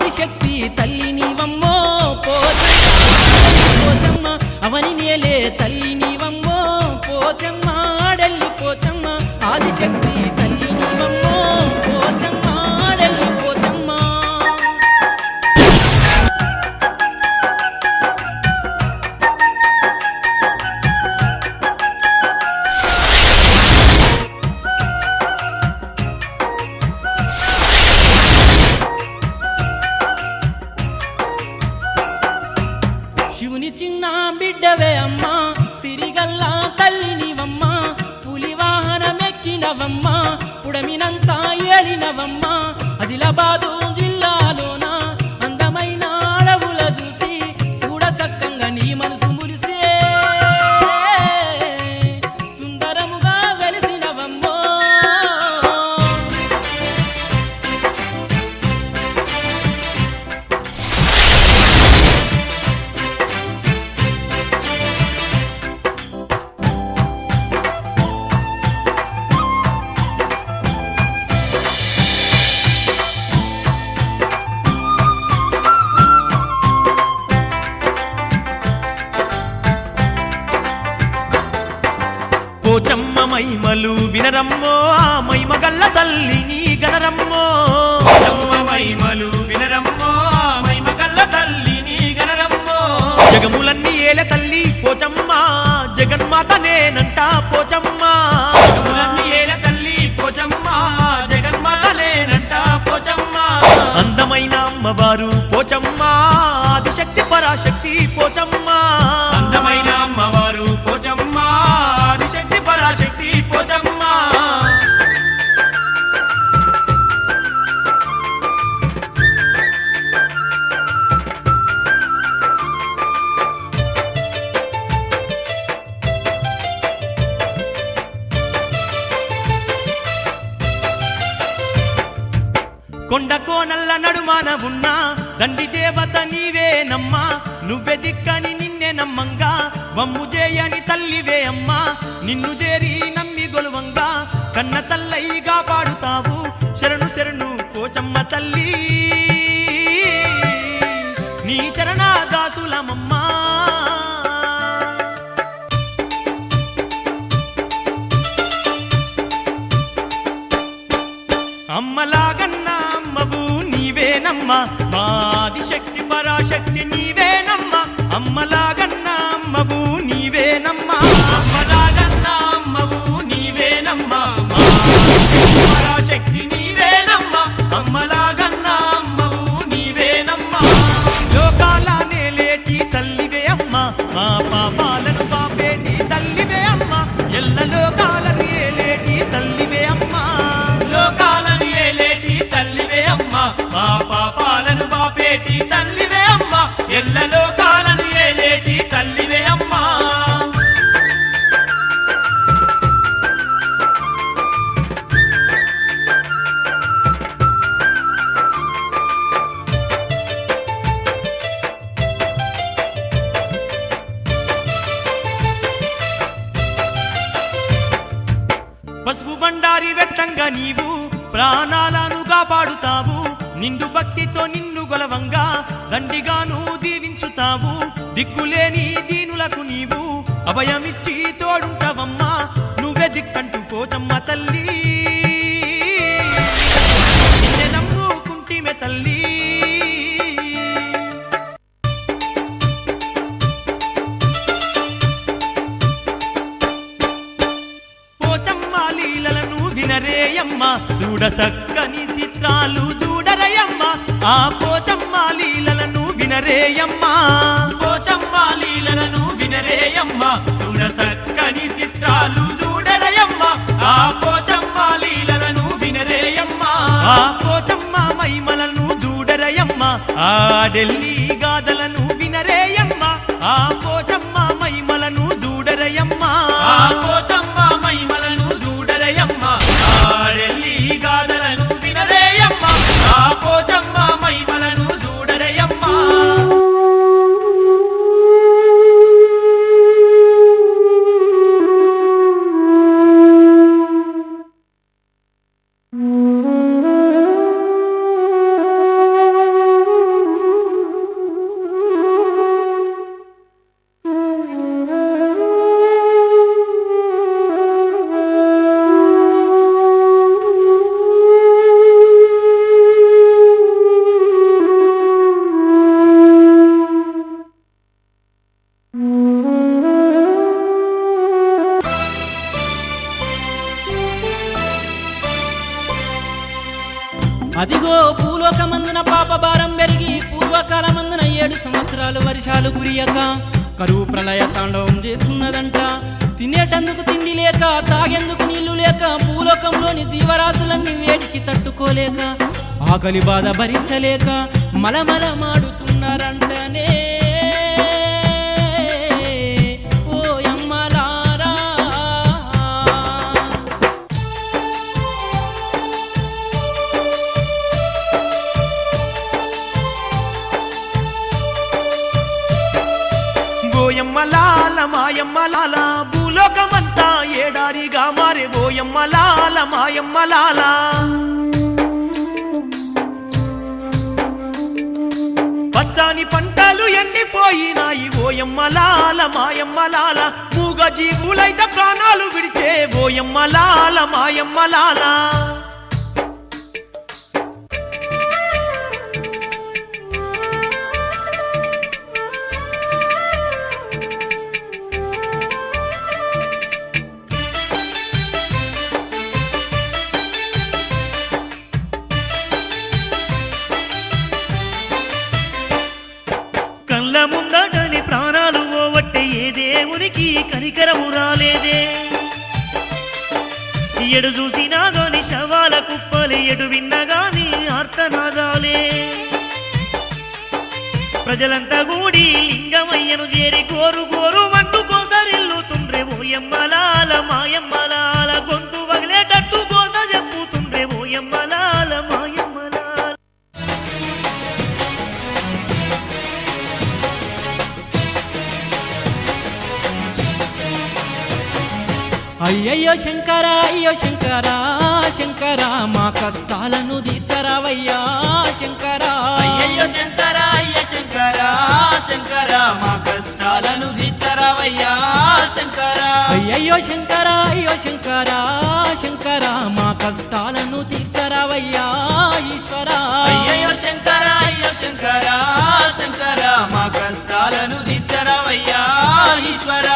ఆదిశక్తి తల్లి నీవమ్మో పోచమ్మ అవని నేలే తల్లి నీవమ్మో పోచమ్మ ఆడల్లి పోచమ్మ ఆదిశక్తి తల్లి నీవమ్మో పోచమ్మ ఆడల్లి పోచమ్మ శివుని చిన్న బిడ్డవే అమ్మా సిరిగల్లా తల్లి నీవమ్మ పులి వాహనమెక్కినవమ్మ పుడమినంతా ఏలినవమ్మ ఆదిలాబాదు జిల్లాలోన అందమైన అడవుల చూసి చూడసక్కంగా నీ మనసు మురిసే సుందరముగా వెలిసినవమ్మో పోచమ్మ మైమలు వినరమ్మో ఆ మైమగల్ల తల్లి నీ గనరమ్మో పోచమ్మ మైమలు వినరమ్మో ఆ మైమగల్ల తల్లి నీ గనరమ్మో జగములన్నీ ఏల తల్లి పోచమ్మ జగన్మాత నేనంట పోచమ్మ జగములన్నీ ఏల తల్లి పోచమ్మ జగన్మాత నేనంట పోచమ్మ అందమైన అమ్మవారు పోచమ్మ ఆదిశక్తి పరాశక్తి పోచమ్మ అందమైన అమ్మవారు పోచమ్మ ఆదిశక్తి పరాశక్తి పోచమ్మ కొండ కోనల్ల నడుమాన ఉన్నా దండి దేవత నీవేనమ్మా నువ్వే దిక్కని నిన్నే నమ్మంగా వమ్ము చేయని తల్లివే అమ్మా నిన్ను చేరి నమ్మి గొలువంగా కన్న తల్లయిగా పాడుతావు శరణు శరణు పోచమ్మ తల్లి నీ చరణాదాసులమమ్మా అమ్మలాగన్నా అమ్మవు నీవేనమ్మా ఆదిశక్తి పరాశక్తి నీవేనమ్మా అమ్మలాగన్నా అమ్మవు నీవేనమ్మా అమ్మలాగన్న అమ్మవు నీవేనమ్మా ఆదిశక్తి పరాశక్తి నీవేనమ్మా అమ్మలాగన్న అమ్మవు నీవేనమ్మా లోకాల నేలేటి తల్లివే అమ్మా మా పాపాలను పాపేటి తల్లివే అమ్మా ఎల్ల లోకాలను ఏలేటి తల్లివే అమ్మా లోకాలను ఏలేటి తల్లివే అమ్మా మా పాపాలను బాపేటి తల్లివే అమ్మా ఎల్ల లోకాలను ఏలేటి తల్లివే అమ్మా పసుపు బండారి వెట్టంగా నీవు ప్రాణాలను కాపాడుతావు నిండు భక్తితో నిన్ను గొలవంగా దండిగాను దీవించుతావు దిక్కులేని దీనులకు నీవు అభయమిచ్చి తోడుంటావమ్మా నువ్వే దిక్కంటూ పోచమ్మ తల్లి నిన్నే నమ్ముకుంటిమే తల్లి పోచమ్మ లీలలను వినరేయమ్మ చూడ చక్కని చిత్రాలు చూడరయమ్మ ఆ పోచమ్మ లీలలను వినరేయమ్మా పోచమ్మ లీలలను వినరేయమ్మ చూడ చక్కని చిత్రాలు చూడరయమ్మ ఆ పోచమ్మ లీలలను వినరేయమ్మ ఆ పోచమ్మ మైమలను చూడరయమ్మ ఆ ఢిల్లీ గాథలను వినరేయమ్మ ఆ పోచమ్మ మైమలను చూడరయమ్మ ఆ పోచమ్మ మహిమలను చూడరయమ్మ ఆ ఢిల్లీ గాథలను వినరేయమ్మ ఆ పోచమ్మ మహిమలను చూడరయమ్మ అదిగో భూలోకమందున పాప భారం పెరిగి పూర్వకాలమందున 7 సంవత్సరాలు వర్షాలు కురియక కరువు ప్రళయ తాండవం చేస్తున్నదంట. తినేటందుకు తిండి లేక, తాగేందుకు నీళ్లు లేక, భూలోకంలోని జీవరాశులన్నీ వేడికి తట్టుకోలేక, ఆకలి బాధ భరించలేక మలమలమాడుతున్నారంటనే. ఓ యమ్మలారా, ఓయమ్మలాల మాయమ్మలాల భూలోకమంతా ఏడారిగా మారే ఓయమ్మలాల మాయమ్మలాల. పచ్చాని పంటలు ఎండిపోయినాయి ఓయమ్మలాల మాయమ్మలాల. మూగ జీవులైతే ప్రాణాలు విడిచే ఓయమ్మలాల మాయమ్మలాల. కళ్ళ ముందటని ప్రాణాలు ఓవట్టే ఏ దేవునికి కనికరము రాలేదే. ఎడు చూసినా గాని శవాల కుప్పలే, ఎడు విన్నగాని ఆర్తనాదాలే. ప్రజలంతా కూడి లింగమయ్యను చేరి గోరు గోరు అంటూ గోదరిల్లుతుండ్రే ఓయమ్మలాల మాయమ్మలాల. గొంతు వగిలేటట్టు గోద చెప్పుతుండ్రే ఓయమ్మలాల మాయమ్మలాల. అయ్యయ్యో శంకరా, అయ్యో శంకరా, శంకరా మా కష్టాలను తీర్చరావయ్యా శంకరా. అయ్యయ్యో శంకర అయ్య శంకర శంకర మా కష్టాలను తీర్చరావయ్యా శంకర. అయ్యయ్యో శంకరా, అయ్యో శంకరా, శంకరా మా కష్టాలను తీర్చరావయ్యా ఈశ్వరా. అయ్యయ్యో శంకర అయ్యో శంకర శంకర మా కష్టాలను తీర్చరావయ్యా ఈశ్వర.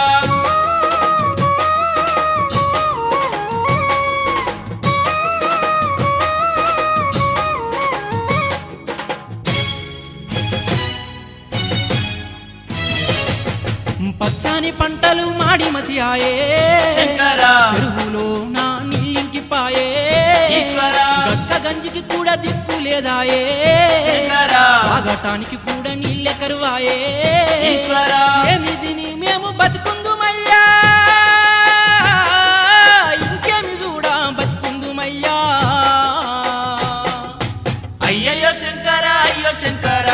పచ్చాని పంటలు మాడి మసియాయే శంకరా. చెరువులో నా నీళ్ళింకిపాయే ఈశ్వరా. గట్ట గంజికి కూడా దిక్కు లేదాయే శంకరా. తాగటానికి కూడా నీళ్ళే కరువాయే ఈశ్వరా. ఏమి దిని మేము బతుకుందుమయ్యా, ఇంకేమి చూడా బతుకుందుమయ్యా. అయ్యయ్యో శంకర అయ్యో శంకర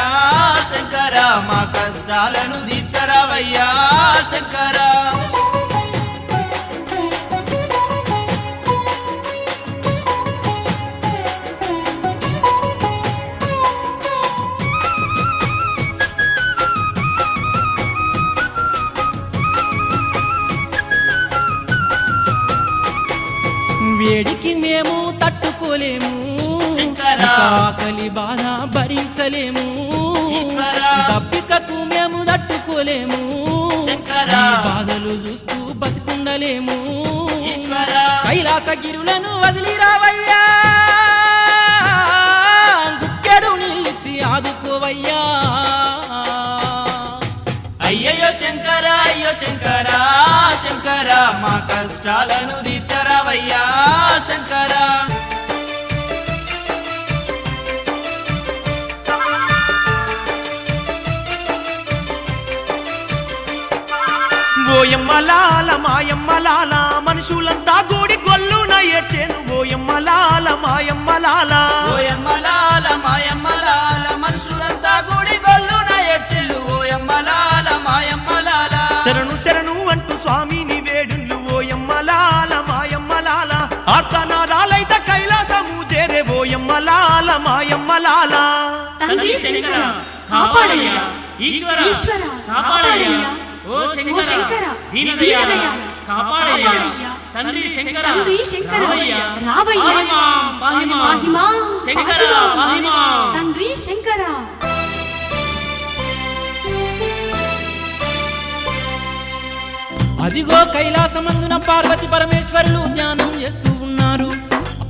శంకర మా కష్టాలను తీర్చరావయ్యా శంకర. వేడికి మేము తట్టుకోలేము, శంకరా. ఆకలి బాధ భరించలేము, ఈశ్వరా. దప్పికకు మేము తట్టుకోలేము, శంకరా. ఈ బాధలు చూస్తూ బతుకుండలేము. ఈశ్వరా. కైలాసగిరులను వదిలి రావయ్యా, గుక్కెడు నీళ్ళిచ్చి ఆదుకోవయ్యా. అయ్యయ్యో శంకర అయ్యో శంకర శంకర మా కష్టాలను తీర్చరావయ్యా శంకర. ఓయమ్మలాల మాయమ్మలాల మనుషులంతా గూడి గొల్లున ఏడ్చేను ఓయమ్మలాల మాయమ్మలాల. ఓయమ్మలాల మాయమ్మలాల మనుషులంతా గుడి గొల్లున ఎచ్చిల్లు ఓయమ్మలాల మాయమ్మలాల. శరణు శరణు అంటూ స్వామిని వేడుళ్ళు ఓయమ్మలాల మాయమ్మలాల. ఆర్తనాదాలైతే కైలాసము చేరే ఓయమ్మలాల మాయమ్మలాల. తండ్రి శంకర కాపాడయ్యా, ఈశ్వర కాపాడయ్యా, ఓ శంకర దీనదయ్యా కాపాడయ్యా, తండ్రి శంకర రావయ్యా, పాహిమా శంకర పాహిమా, తండ్రి శంకర. అదిగో కైలాసమందున పార్వతి పరమేశ్వరులు ధ్యానం చేస్తూ ఉన్నారు.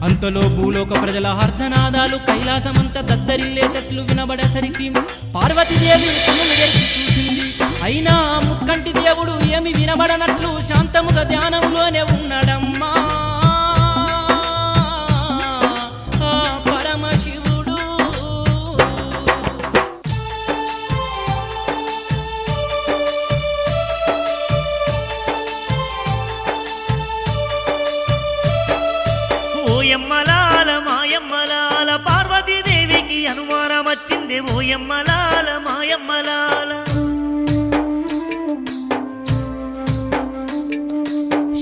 అంతలో భూలోక ప్రజల ఆర్తనాదాలు కైలాసమంతా దద్దరిల్లేటట్లు వినబడేసరికి పార్వతీదేవి కన్నులు తెరిచి చూసింది. అయినా ముక్కంటి దేవుడు ఏమి వినబడనట్లు శాంతముగా ధ్యానంలోనే ఉన్నాడమ్మా ఆ పరమశివుడు. ఓయమ్మలాల మాయమ్మలాల పార్వతీదేవికి అనుమానం వచ్చింది. ఓయమ్మలాల మాయమ్మలాల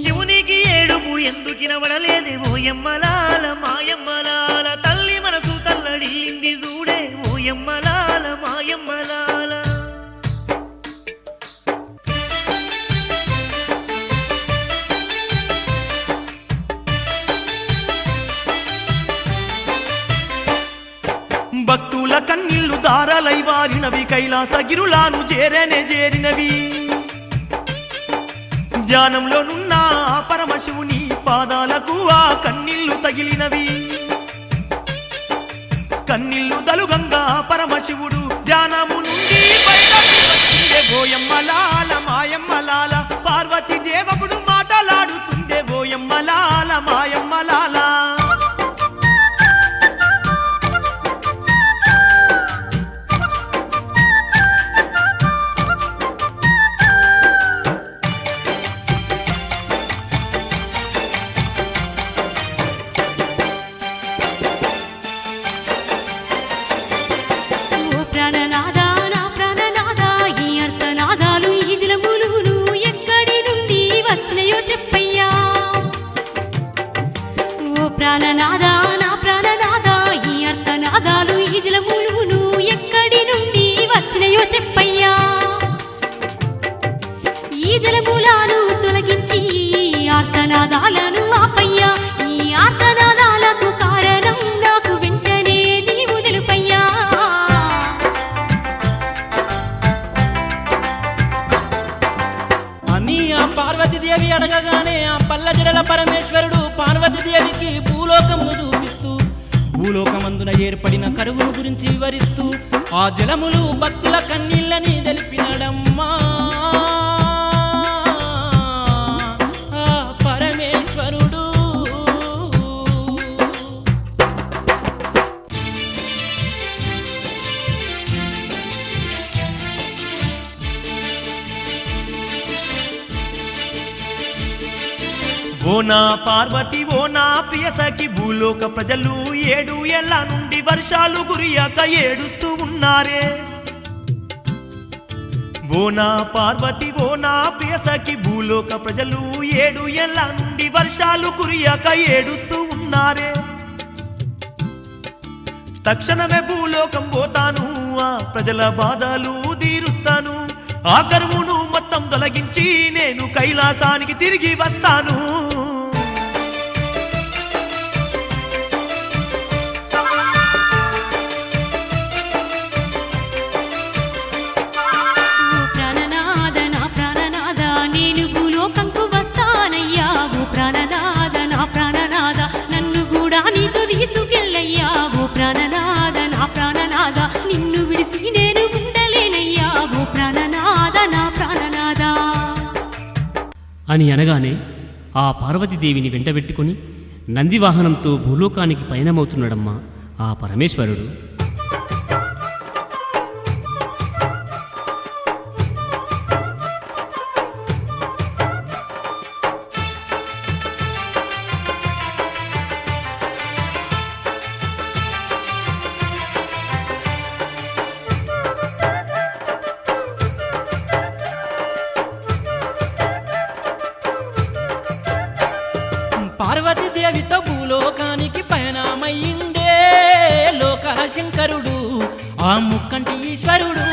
శివునికి ఏడుపు ఎందుకినబడలేదు. ఓయమ్మలాల మాయమ్మలాల తల్లి మనసు తల్లడిల్లింది చూడే. ఓయమ్మలాల మాయమ్మలాల భక్తుల కన్నీళ్లు దారాలై వారినవి, కైలాస గిరులాను చేరినవి. ధ్యానంలోనున్న ఆ పరమశివుని పాదాలకు ఆ కన్నీళ్లు తగిలినవి. కన్నీళ్లు దలుగంగా పరమశివుడు ధ్యానము నుండి బయటకు ఓయమ్మలాల మాయమ్మలాల పార్వతీ దేవకుడు మాటలాడుతుందే. ఓయమ్మలాల మాయమ్మలాల ప్రాణనాదా నా ప్రాణనాదా ఈ అర్థనాదాలు ఈ జలములును ఎక్కడి నుండి వచ్చినయో చెప్పయ్యా. ఈ జలములను తొలగించి అర్థనాదాలను ఆపయ్యా. ఈ అర్థనాదాలకు కారణం నాకు వెంటనే నీవు తెలుపయ్యా. అని ఆ పార్వతీదేవి అడగగానే ఆ పల్లజడల పరమేశ్వరుడు పార్వతీదేవికి భూలోకమును చూపిస్తూ భూలోకమందున ఏర్పడిన కరువును గురించి వివరిస్తూ ఆ జలములు భక్తుల కన్నీళ్ళని తెలిపినడమ్మా ఆ పరమేశ్వరుడు. ఓ నా పార్వతి ఓ నా ప్రియసఖి భూలోక ప్రజలు 7 ఏళ్ల నుండి వర్షాలు కురియక ఏడుస్తూ ఉన్నారే. ఓ నా పార్వతి ఓ నా ప్రియసఖి భూలోక ప్రజలు 7 ఏళ్ల నుండి వర్షాలు కురియక ఏడుస్తూ ఉన్నారే. తక్షణమే భూలోకం పోతాను, ఆ ప్రజల బాధలు తీరుస్తాను. ఆ కరువును మొత్తం తొలగించి నేను కైలాసానికి తిరిగి వస్తాను. ప్రాణనాద నా ప్రాణనాద నేను భూలోకంకు వస్తానయ్యా. ఓ ప్రాణనాద నా ప్రాణనాద నన్ను కూడా నీతో తీసుకెళ్ళయ్యా. ఓ ప్రాణనాద నా ప్రాణనాద నిన్ను విడిసి నేను ఉండలేనయ్యా. ఓ ప్రాణనాద నా ప్రాణనాద అని అనగానే ఆ పార్వతీదేవిని వెంటబెట్టుకుని నందివాహనంతో భూలోకానికి పయనమవుతున్నాడమ్మా ఆ పరమేశ్వరుడు. పార్వతీదేవితో భూలోకానికి పయనమయ్యిండే లోకాల శంకరుడు ఆ ముక్కంటి ఈశ్వరుడు.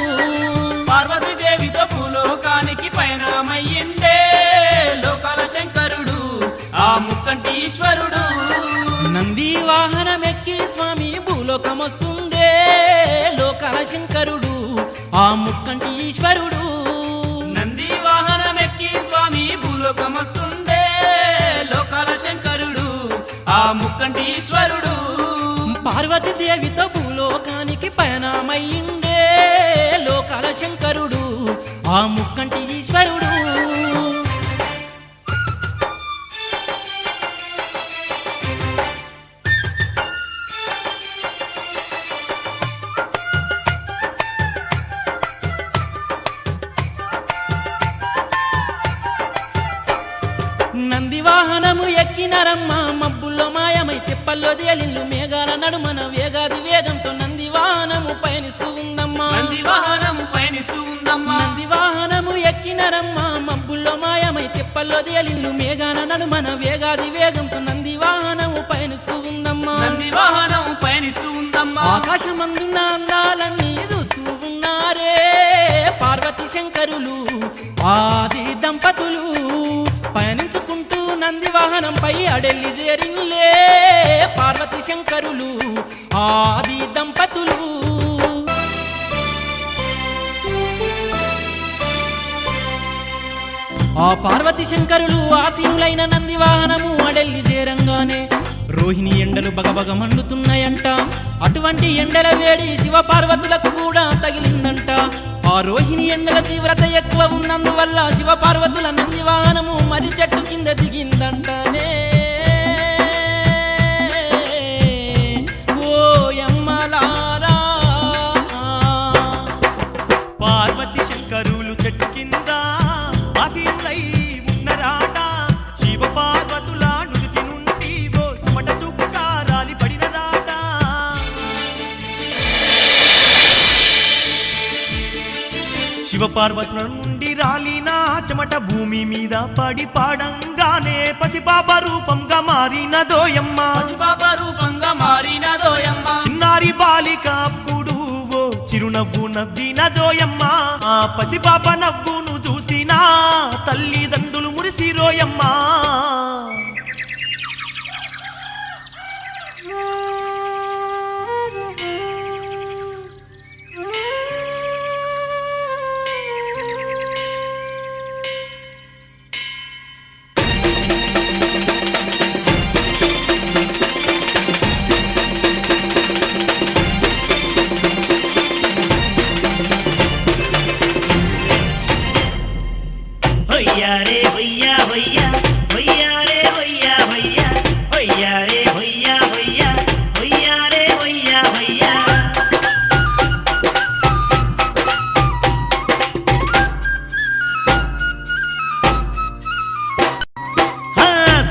పార్వతీదేవితో భూలోకానికి పయనమయ్యిండే లోకాల శంకరుడు ఆ ముక్కంటి ఈశ్వరుడు. నంది వాహనమెక్కి స్వామి భూలోకమొస్తుండే లోకాల శంకరుడు ఆ ముక్కంటి ఈశ్వరుడు. నంది వాహనమెక్కి స్వామి భూలోకమొస్తుండే లోకాల శంకరుడు ఆ ముక్కంటి ఈశ్వరుడు పార్వతి దేవితో భూలోకానికి పయనమయ్యిండే లోకాల శంకరుడు ఆ ముక్కంటి ఈశ్వరుడు. నందివాహనము ఎక్కినరమ్మ మబ్బుల్లో మాయమై తెప్పల్లో తేలిల్లు మేఘాల నడుమన వేగాది వేగంతో నందివాహనము పయనిస్తూ ఉందమ్మా. నందివాహనము పయనిస్తూ ఉందమ్మా. నందివాహనము ఎక్కినరమ్మ మబ్బుల్లో మాయమై తెప్పల్లో తేలిల్లు మేఘాల నడుమన వేగాది వేగంతో నందివాహనము పయనిస్తూ ఉందమ్మా. నందివాహనము పయనిస్తూ ఉందమ్మా. ఆకాశమందున్న అందాలన్నీ చూస్తూ ఉన్నారే పార్వతి శంకరులు ఆది దంపతులు పయనించుకుంటూ నందివాహనంపై అడెల్లి చేరిన్లే పార్వతి శంకరులు ఆది దంపతులు. ఆ పార్వతి శంకరులు ఆసీనులైన నందివాహనము అడెల్లి చేరంగానే రోహిణి ఎండలు బగబగ మండుతున్నాయంట. అటువంటి ఎండల వేడి శివ పార్వతులకు కూడా తగిలిందంట. ఆ రోహిణి ఎండల తీవ్రత ఎక్కువ ఉన్నందువల్ల శివ పార్వతుల నందివాహనము మరి చెట్టు కింద దిగిందంటనే. ఓ యమ్మలారా పార్వతి శంకరులు చెట్టు కింద ఆసీనులై ఉన్నరాట. శివ పార్వతుల నుదుటి నుండి ఓ చెమట చుక్క రాలి పడినదాట. శివ పార్వతుల నుండి రాలిన చెమట భూమి మీద పడి పాడంగానే పసిపాప రూపంగా మారినదోయమ్మ. పసిపాప రూపంగా మారినదోయమ్మ. చిన్నారి బాలిక అప్పుడు ఓ చిరునవ్వు నవ్వినదోయమ్మ. ఆ పసిపాప నవ్వును చూసిన తల్లిదండ్రులు మురిసిరోయమ్మ. హొయ్యారే హొయ్యా హొయ్యా హొయ్యారే హొయ్యా హొయ్యా హొయ్యారే హొయ్యా హొయ్యా హొయ్యారే హొయ్యా హొయ్యా.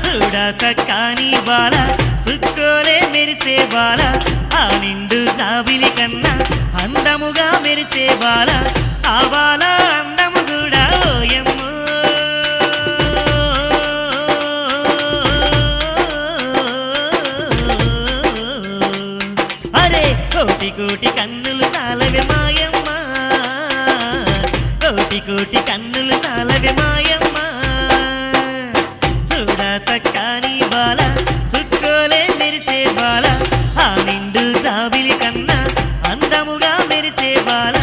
చూడా సక్కాని బాల సుక్కోలే మెరిసే బాల ఆ నిండు జాబిలి కన్నా అందముగా మెరిసే బాల ఆ బాల అందము కూడా ఓయమ్మో. అరే కోటి కోటి కన్నులు చాలవే మాయమ్మ, కోటి కోటి కన్నులు చాలవే మాయమ్మ. చూడా సక్కాని బాల సుక్కోలే మెరిసే బాల ఆ నిండు జాబిలి కన్నా అందముగా మెరిసే బాల.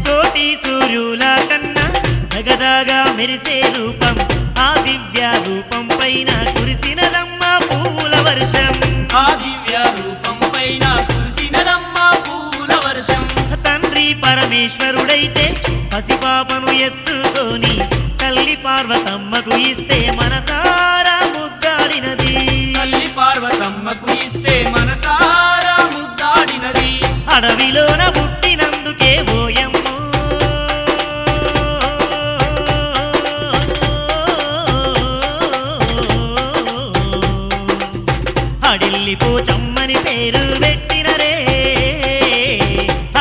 కోటి సూర్యుల కన్నా జగదాగా మెరిసే రూపం ఆ దివ్య రూపం పైన కురిసినదమ్మ పూల వర్షం. ఆ దివ్య రూపం పైన కురిసినదమ్మ పూల వర్షం. తండ్రి పరమేశ్వరుడైతే పసిపాపను ఎత్తుకొని తల్లి పార్వతమ్మకు ఇస్తే మనసారా ముద్దాడినది. తల్లి పార్వతమ్మకు ఇస్తే మనసారా ముద్దాడినది. అడవిలోన పుట్టినందుకే ఓయమ్మో. అడిల్లి పోచమ్మని పేరు పెట్టినరే,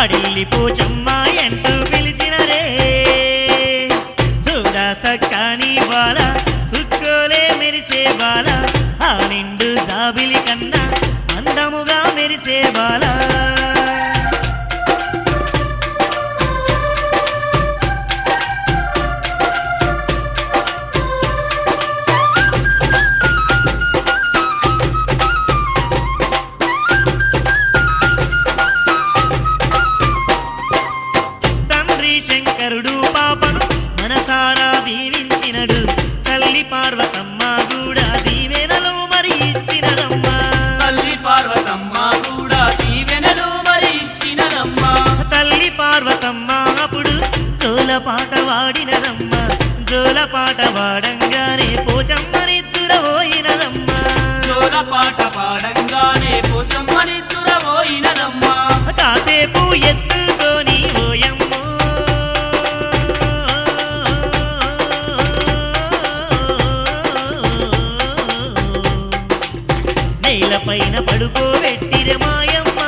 అడిల్లి పోచమ్మ ఎంటూ పిలిచినరే. చూడా సక్కాని బాల సుక్కోలే మెరిసే శంకరుడు పాపను మనసారా దీవించినడు తల్లి పార్వతమ్మ కూడా దీవెనలు మరి ఇచ్చినదమ్మా తల్లి పార్వతమ్మ కూడా దీవెనలు మరి ఇచ్చినదమ్మా తల్లి పార్వతమ్మ అప్పుడు జోలపాట వాడినదమ్మా జోలపాట వాడంగానే పోచమ్మ నిద్దురపోయినదమ్మా జోలపాట పాడంగానే పోచమ్మ నిద్దురపోయినదమ్మా కాసేపు ఎత్తుకొని ఓయమ్మో నేలపైన పడుకోబెట్టిరే మాయమ్మ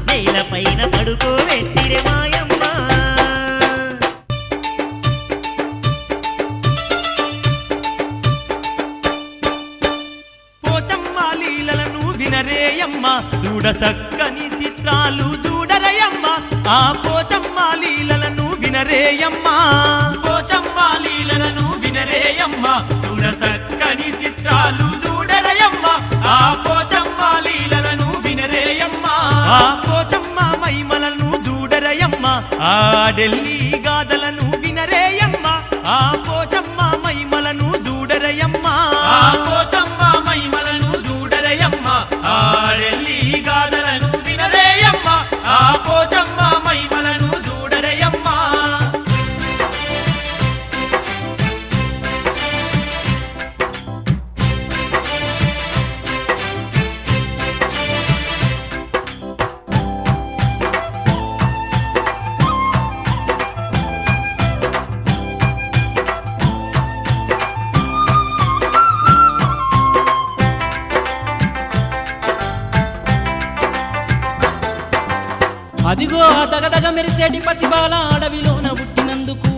నేలపైన పడుకోబెట్టిరే మాయమ్మ పోచమ్మ లీలలను వినరేయమ్మ చూడ చక్కని చిత్రాలు చూడరయమ్మ ఆ పోచమ్మ లీలలను వినరేయమ్మ పోచమ్మ లీలలను వినరేయమ్మ చూడ చక్కని చిత్రాలు చూడరయమ్మ ఆ పోచమ్మ లీలలను వినరేయమ్మ ఆ పోచమ్మ మహిమలను చూడరయమ్మ ఆ ఢిల్లీ గాథలను వినరేయమ్మ ఆ పోచమ్మ మహిమలను చూడరయమ్మ ఆ పోచమ్మ మహిమలను చూడరయమ్మ ఆ ఢిల్లీ గాథలను వినరేయమ్మ ఆ పోచమ్మ మహిమలను చూడరయమ్మ అదిగో ఆ దగదగ మెరిసేటి పసిబాల అడవిలోన పుట్టినందుకు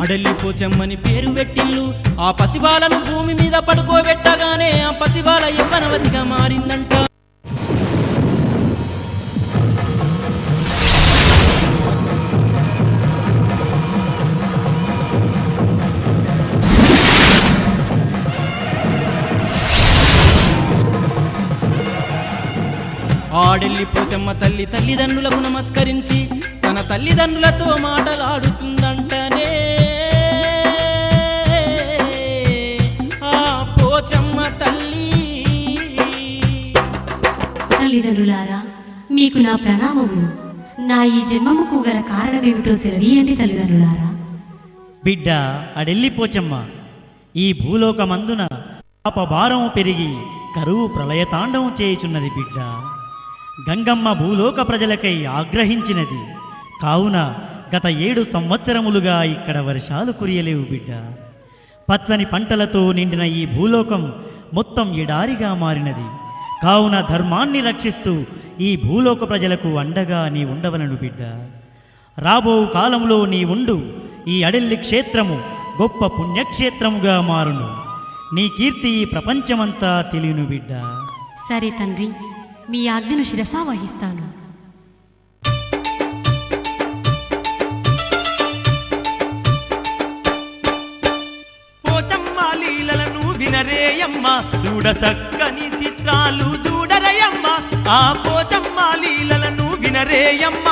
అడల్లి పోచమ్మని పేరు పెట్టిల్లు ఆ పసిబాలను భూమి మీద పడుకోబెట్టగానే ఆ పసిబాల యవ్వనవతిగా మారిందంట ఆడెల్లి పోచమ్మ తల్లిదండ్రులకు నమస్కరించి తన తల్లిదండ్రులతో మాటలాడుతుందంటనే ఆ పోచమ్మ తల్లి. తల్లిదండ్రులారా, మీకు నా ప్రణామములు. నా ఈ జన్మముకు గల కారణమేమిటో సెలవీయండి తల్లిదండ్రులారా. బిడ్డ అడెల్లిపోచమ్మ, ఈ భూలోకమందున పాపభారం పెరిగి కరువు ప్రళయతాండవం చేయుచున్నది బిడ్డ. గంగమ్మ భూలోక ప్రజలకై ఆగ్రహించినది కావున గత 7 సంవత్సరములుగా ఇక్కడ వర్షాలు కురియలేవు బిడ్డ. పచ్చని పంటలతో నిండిన ఈ భూలోకం మొత్తం ఎడారిగా మారినది కావున ధర్మాన్ని రక్షిస్తూ ఈ భూలోక ప్రజలకు అండగా నీ ఉండవలను బిడ్డ. రాబో కాలంలో నీ ఉండు ఈ అడెల్లి క్షేత్రము గొప్ప పుణ్యక్షేత్రముగా మారును. నీ కీర్తి ఈ ప్రపంచమంతా తెలియను బిడ్డ. సరే తండ్రి, మీ ఆజ్ఞను శిరసా వహిస్తాను. పోచమ్మ లీలలను వినరేయమ్మ చూడ చక్కని చిత్రాలు చూడరయమ్మ ఆ పోచమ్మ లీలలను వినరేయమ్మ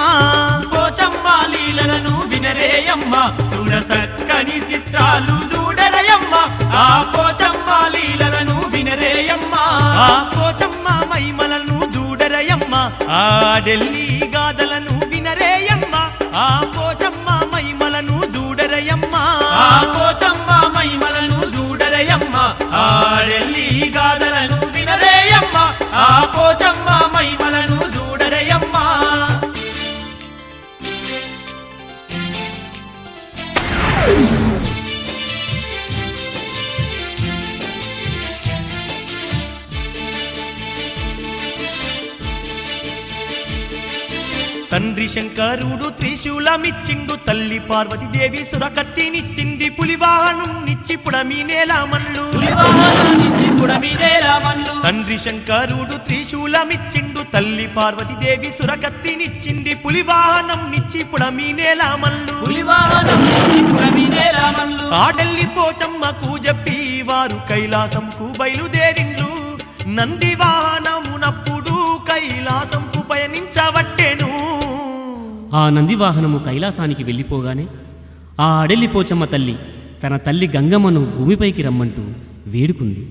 పోచమ్మ లీలలను వినరేయమ్మ చూడ చక్కని చిత్రాలు చూడరయమ్మ ఆ పోచమ్మ లీలలను వినరేయమ్మ ఆ పోచమ్మ మహిమలను చూడరయమ్మ ఆ ఢిల్లీ గాథలను వినరేయమ్మ ఆ పోచమ్మ మహిమలను చూడరయమ్మ ఆ పోచమ్మ మహిమలను చూడరయమ్మ ఆ ఢిల్లీ గాథలను వినరేయమ్మ ఆ పోచమ్మ మహిమలను చూడరయమ్మ. తండ్రి శంకరుడు త్రిశూలమిచ్చిండు తల్లి పార్వతీదేవి సురకత్తినిచ్చింది పులివాహనం నిచ్చి పుడమి నేలమల్లు తండ్రి శంకరుడు త్రిశూలమిచ్చిండు తల్లి పార్వతీదేవి సురకత్తినిచ్చింది పులివాహనం నిచ్చి పుడమి నేలమల్లు ఆడెల్లి పోచమ్మకు చెప్పి వారు కైలాసంకు బయలుదేరిండ్రు నంది వాహనమునప్పుడు కైలాసంకు పయనించవట్టెను. ఆ నందివాహనము కైలాసానికి వెళ్ళిపోగానే ఆ అడెల్లి పోచమ్మ తల్లి తన తల్లి గంగమ్మను భూమిపైకి రమ్మంటూ వేడుకుంది.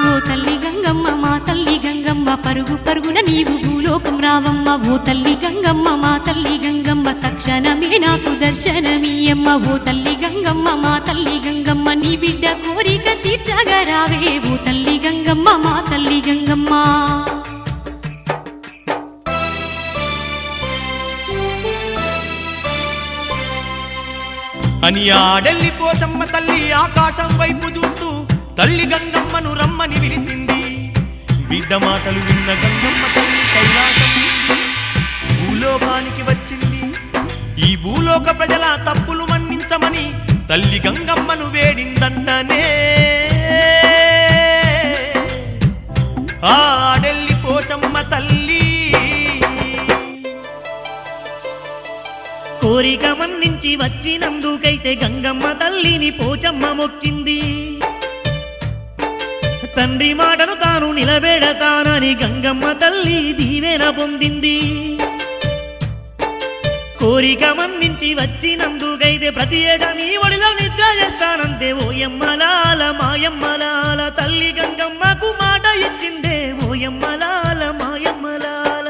ఓ తల్లి గంగమ్మ మా తల్లి గంగమ్మ పరుగు పరుగున నీవు భూలోకం రావమ్మ. ఓ తల్లి గంగమ్మ మా తల్లి గంగమ్మ తక్షణమే నాకు దర్శనమీయమ్మ. ఓ తల్లి గంగమ్మ మా తల్లి గంగమ్మ నీ బిడ్డ కోరిక తీర్చగా రావే. ఓ తల్లి గంగమ్మ మా తల్లి గంగమ్మ. అని ఆడెల్లి పోచమ్మ తల్లి ఆకాశం వైపు చూస్తూ తల్లి గంగమ్మను రమ్మని విలిసింది. బిడ్డ మాటలు విన్న గంగమ్మ తల్లి కైలాసం భూలోకానికి వచ్చింది. ఈ భూలోక ప్రజల తప్పులు మన్నించమని తల్లి గంగమ్మను వేడిందంటనే ఆ ఆడెల్లి పోచమ్మ తల్లి. కోరిక మన్నించి వచ్చినందుకైతే గంగమ్మ తల్లిని పోచమ్మ మొక్కింది. తండ్రి మాటను తాను నిలబెడతానని గంగమ్మ తల్లి దీవెన పొందింది. కోరిక మన్నించి వచ్చినందుకైతే ప్రతి ఏటా నీ ఒడిలో నిద్ర చేస్తానంతే. ఓయమ్మలాల మాయమ్మలాల తల్లి గంగమ్మకు మాట ఇచ్చిందే. ఓయమ్మలాల మాయమ్మలాల.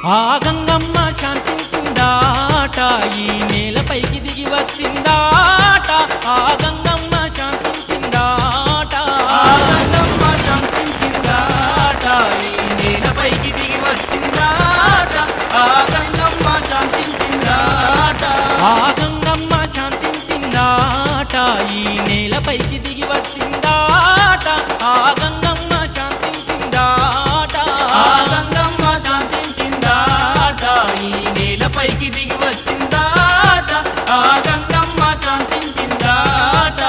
ఆ గంగమ్మ శాంతించిందాట ఈ నేలపైకి దిగి వచ్చిందాట. ఆ గంగమ్మ శాంతించిందాట. ఆ గంగమ్మ శాంతించిందాట ఈ నేలపైకి దిగి వచ్చిందాట. ఆ గంగమ్మ శాంతించిందాట. ఆ గంగమ్మ శాంతించిందాట ఈ నేలపైకి దిగి వచ్చిందాట. ఆ గంగమ్మ శాంతించిందాట. ఆ గంగమ్మ శాంతించిందాట ఈ నేలపైకి దిగి వచ్చిందాట. ఆ గంగమ్మ శాంతించిందాట.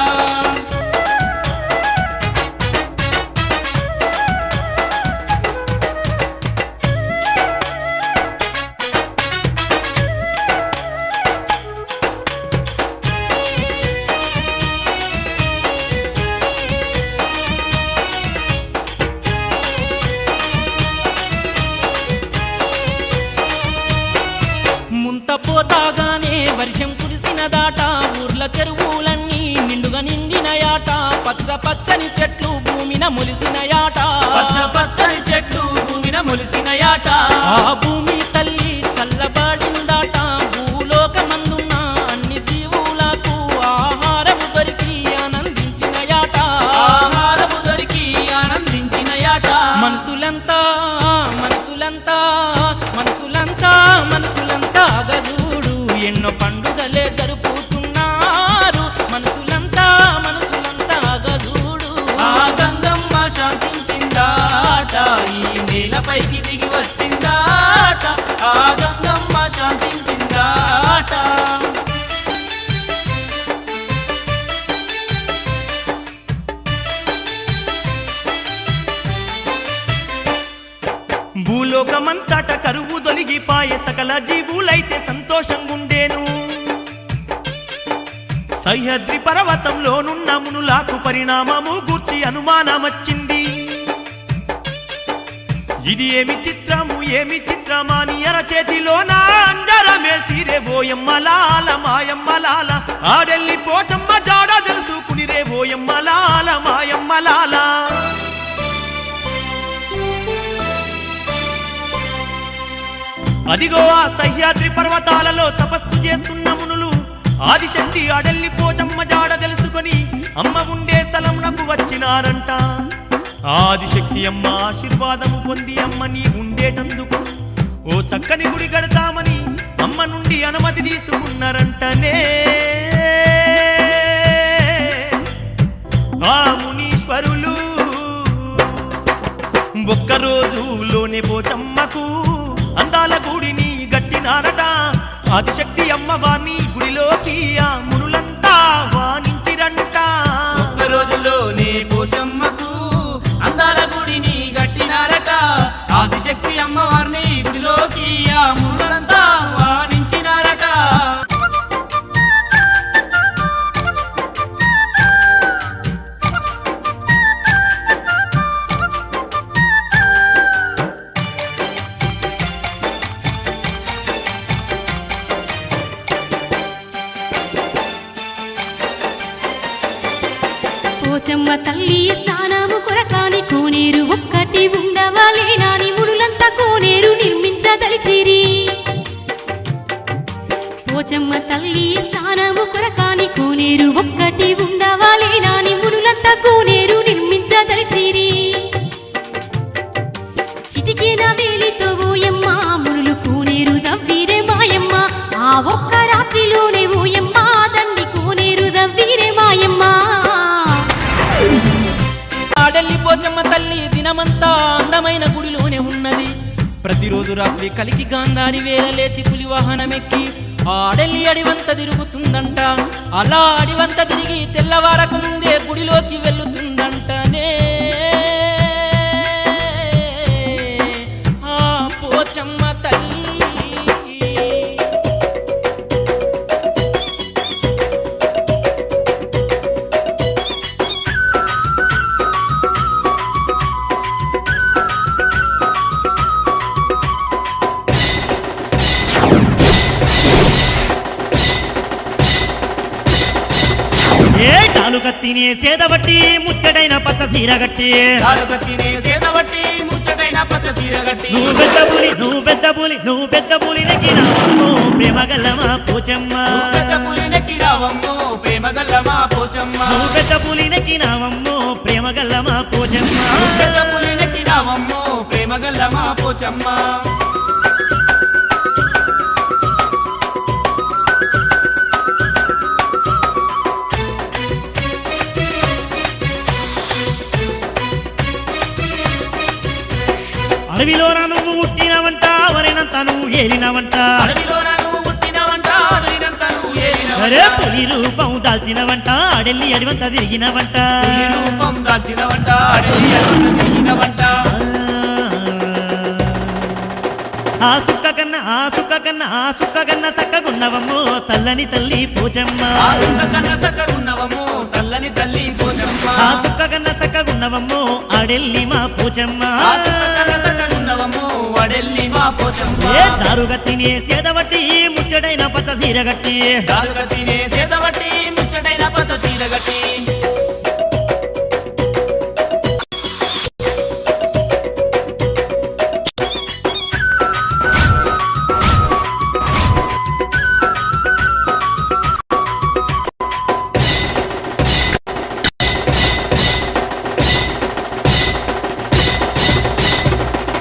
ముంత పోతాగానే వర్షం కురిసినదాట. ఊర్ల చెరువులన్నీ నిండుగా నిండినయాట. పచ్చ పచ్చని చెట్లు భూమిన మొలిసినయాట. పచ్చ పచ్చని చెట్లు భూమిన మొలిసినయాట. ఆ భూమి తల్లి చల్లబడిందాట. భూలోకమందున్న అన్ని జీవులకు ఆహారము దొరికి ఆనందించినయాట. ఆహారము దొరికి ఆనందించినయాట. మనసులంతా మనసులంతా మనసులంతా మనసులంతా గజూడు ఎన్నో పండుగలే జరుపుతున్నారు. మనసులంతా మనసులంతా గజూడు. ఆ గంగమ్మ శాంతించిందాట ఈ నేలపైకి దిగి వచ్చిందాట. ఆ గంగమ్మ శాంతించిందాట. భూలోకమంతట కరువు దొలిగిపాయే సకల జీవులైతే సంతోషంగుండేను. సహ్యాద్రి పర్వతంలోనున్న మునులకు పరిణామము గూర్చి అనుమానమచ్చింది. ఇది ఏమి చిత్రము ఏమి చిత్రమాని అరచేతిలోన అంజరమేసిరే. ఓయమ్మలాల మాయమ్మలాల ఆడెల్లి పోచమ్మ జాడ తెలుసుకునిరే. ఓయమ్మలాల మాయమ్మలాల. అదిగో ఆ సహ్యాద్రి పర్వతాలలో తపస్సు చేస్తున్న మునులు ఆదిశక్తి అడెల్లి పోచమ్మ జాడ తెలుసుకొని అమ్మ ఉండే స్థలమునకు వచ్చినారంట. ఆదిశక్తి అమ్మ ఆశీర్వాదము పొంది అమ్మ నీ ఉండేటందుకు ఓ చక్కని గుడి కడతామని అమ్మ నుండి అనుమతి తీసుకున్నారంటనే. ఆ మునీశ్వరులు ఒక్క రోజులోనే పోచమ్మకు అందాల గుడిని గట్టినారట. ఆదిశక్తి అమ్మవారిని గుడిలోకి ఆ మునులంతా ఆహ్వానించిరంట. ఒక్క రోజులోనే పోషమ్మకు అందాల గుడిని కట్టినారట. ఆదిశక్తి అమ్మవారిని గుడిలోకి ఆ మునులంతా ఆహ్వానించినారట. పోచమ్మ తల్లి స్నానము కొరకాని కోనేరు ఒక్కటి ఉండవాలే నాని ముడులంతా కోనేరు నిర్మించదలిచిరి. పోచమ్మ తల్లి స్నానము కొరకాని కోనేరు ఒక్కటి ఉండవాలే నాని ముడులంతా కోనేరు నిర్మించదలిచిరి. చిటికిన వేలితో ఓయమ్మ మునులు కోనేరు దవ్విరే మాయమ్మ. ఆ ఒక్క రాత్రిలోనే ఓయమ్మ దండి కోనేరు దవ్విరే మాయమ్మ. ఆడెల్లి పోచమ్మ తల్లి దినమంతా అందమైన గుడిలోనే ఉన్నది. ప్రతిరోజు రాత్రి కలికి గాంధారి వేళ లేచి పులి వాహనమెక్కి ఆడెల్లి అడివంత తిరుగుతుందంట. అలా అడివంత తిరిగి తెల్లవారక ముందే గుడిలోకి వెళ్ళుతుందంటనే. ఆ పోచమ్మ తల్లి తాలుకత్తిని సేదబట్టి ముచ్చటైన పచ్చ సీరగట్టి. తాలుకత్తిని సేదబట్టి ముచ్చటైన పచ్చ చీరగట్టి. నువ్వు పెద్ద పులి నువ్వు పెద్ద పులి నువ్వు పెద్ద పులి నెక్కినావమ్మో ప్రేమగల్లమా పోచమ్మ. పెద్ద పులి నెక్కినావమ్మో ప్రేమగల్లమా పోచమ్మ. నువ్వు పెద్ద పులి నెక్కినావమ్మో ప్రేమగల్లమా పోచమ్మ. పెద్ద పులి నెక్కినావమ్మో ప్రేమగల్లమా పోచమ్మ. అడవిలోన నువ్వు పుట్టినవంట వరినంత నువ్వు ఏలినవంట. అడవిలోన నువ్వు పుట్టినవంట అడవినంత నువ్వు ఏలినవంట. అరే పులి రూపం దాల్చినవంట అడెల్లి అడివంత తిరిగినవంట. పులి రూపం దాల్చినవంట అడవి అడవంత తిరిగినవంట. ఆ సుక్క కన్నా చక్కగున్నవమ్మో చల్లని తల్లి పోచమ్మ. ఆ సుక్క కన్న సక్కగున్నవమ్మో చల్లని తల్లి పోచమ్మ. ఆ సుక్క కన్నా చక్కగున్నవమ్మో అడెల్లి మా పోచమ్మ. ఆ సుక్క కన్న సక్కగున్నవమ్మో అడెల్లి మా పోచమ్మ. ఏ దారుగా తినే సేదవట్టి ముచ్చటైన పచ్చ సీరగట్టి. దారుగా తినే సేదవట్టి ముచ్చటైన పచ్చ చీరగట్టి.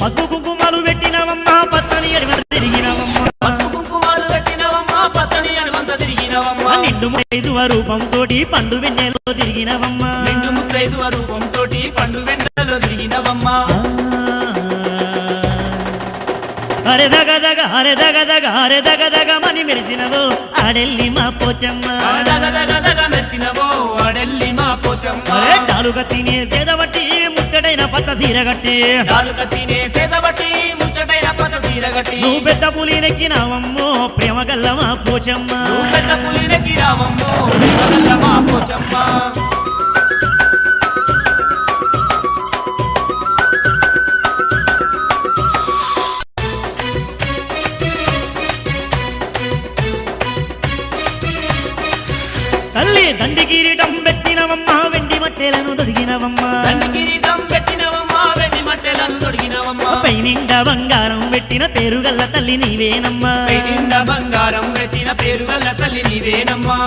పసుపు కుంకుమాలు పెట్టినవమ్మా పచ్చని అడివంత తిరిగినవమ్మా. పసుపు కుంకుమాలు పెట్టినవమ్మా పచ్చని అడవంత తిరిగినవమ్మా. నిండు ముత్తైదువ రూపంతోటి పండు వెన్నెలో తిరిగినవమ్మా. నిండు ముత్తైదువ రూపంతోటి పండు వెన్నెలలో తిరిగినవమ్మా. అరే దగదగ మని మెరిసినవో ఆడెల్లి మా పోచమ్మ. దగదగదగ మెరిసినవో అడెల్లి మా పోచమ్మ. అరే డాలుగా తినే సేదవట్టి ముచ్చటైన పచ్చ సీరగట్టి. దారుగా తినే సేదవట్టి ముచ్చటైన పచ్చ చీరగట్టి. నువ్వు పెద్ద పులి నెక్కినావమ్మో ప్రేమగల్ల మా పోచమ్మ. నువ్వు పెద్ద పులి నెక్కినావమ్మో ప్రేమగల్ల మా పోచమ్మ. తల్లి దండి కిరీటం పెట్టినవమ్మా వెండి మట్టెలను దొరికినవమ్మా. దండి కిరీటం పెట్టినవమ్మా వెండి మట్టెలను తొడిగినవమ్మా. పై నిండా బంగారం పెట్టిన పేరుగల్ల తల్లి నీవేనమ్మా. పై నిండా బంగారం పెట్టిన పేరుగల్ల తల్లి నీవేనమ్మా.